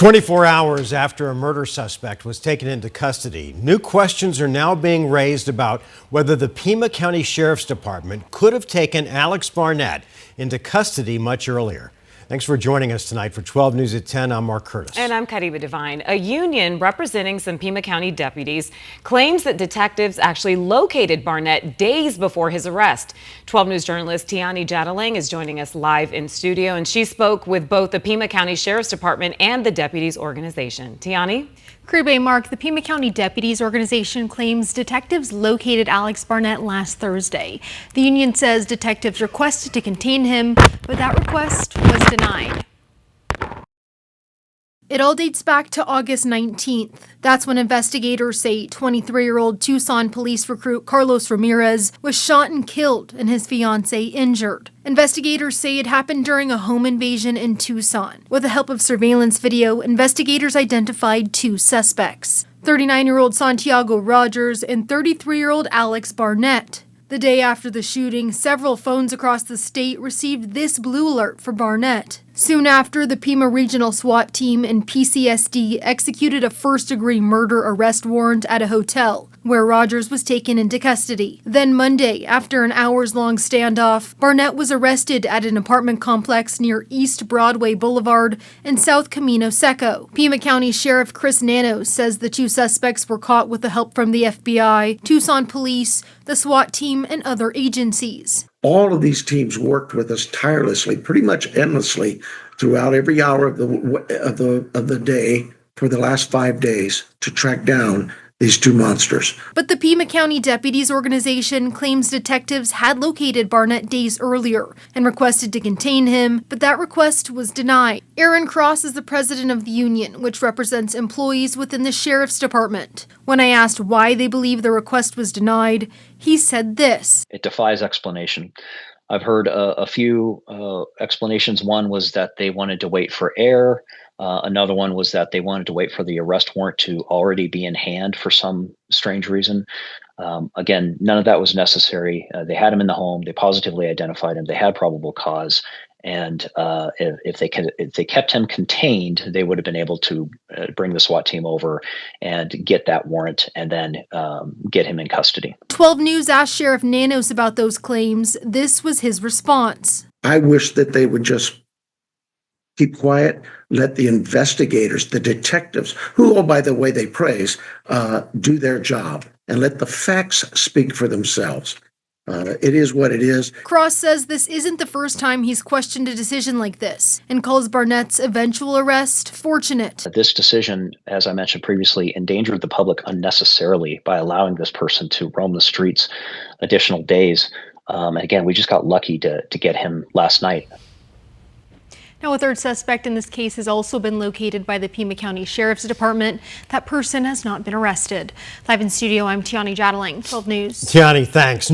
24 hours after a murder suspect was taken into custody, new questions are now being raised about whether the Pima County Sheriff's Department could have taken Alex Barnett into custody much earlier. Thanks for joining us tonight for 12 News at 10. I'm Mark Curtis. And I'm Kadiba Devine. A union representing some Pima County deputies claims that detectives actually located Barnett days before his arrest. 12 News journalist Tiani Jadaling is joining us live in studio, and she spoke with both the Pima County Sheriff's Department and the deputies organization. Tiani? Kribe, Mark, the Pima County Deputies Organization claims detectives located Alex Barnett last Thursday. The union says detectives requested to contain him, but that request was denied. It all dates back to August 19th. That's when investigators say 23-year-old Tucson police recruit Carlos Ramirez was shot and killed and his fiancée injured. Investigators say it happened during a home invasion in Tucson. With the help of surveillance video, investigators identified two suspects, 39-year-old Santiago Rogers and 33-year-old Alex Barnett. The day after the shooting, several phones across the state received this blue alert for Barnett. Soon after, the Pima Regional SWAT team and PCSD executed a first-degree murder arrest warrant at a hotel, where Rogers was taken into custody. Then Monday, after an hours-long standoff, Barnett was arrested at an apartment complex near East Broadway Boulevard and South Camino Seco. Pima County Sheriff Chris Nanos says the two suspects were caught with the help from the FBI, Tucson Police, the SWAT team, and other agencies. All of these teams worked with us tirelessly, pretty much endlessly, throughout every hour of the day for the last 5 days to track down these two monsters. But the Pima County Deputies Organization claims detectives had located Barnett days earlier and requested to contain him, but that request was denied. Aaron Cross is the president of the union, which represents employees within the Sheriff's Department. When I asked why they believe the request was denied, he said this. It defies explanation. I've heard a few explanations. One was that they wanted to wait for air. Another one was that they wanted to wait for the arrest warrant to already be in hand for some strange reason. Again, none of that was necessary. They had him in the home. They positively identified him. They had probable cause. And if they kept him contained, they would have been able to bring the SWAT team over and get that warrant and then get him in custody. 12 News asked Sheriff Nanos about those claims. This was his response. I wish that they would just keep quiet, let the investigators, the detectives, who, oh, by the way, they praise, do their job, and let the facts speak for themselves. It is what it is. Cross says this isn't the first time he's questioned a decision like this and calls Barnett's eventual arrest fortunate. This decision, as I mentioned previously, endangered the public unnecessarily by allowing this person to roam the streets additional days. And again, we just got lucky to get him last night. Now, a third suspect in this case has also been located by the Pima County Sheriff's Department. That person has not been arrested. Live in studio, I'm Tiani Jadaling, 12 News. Tiani, thanks.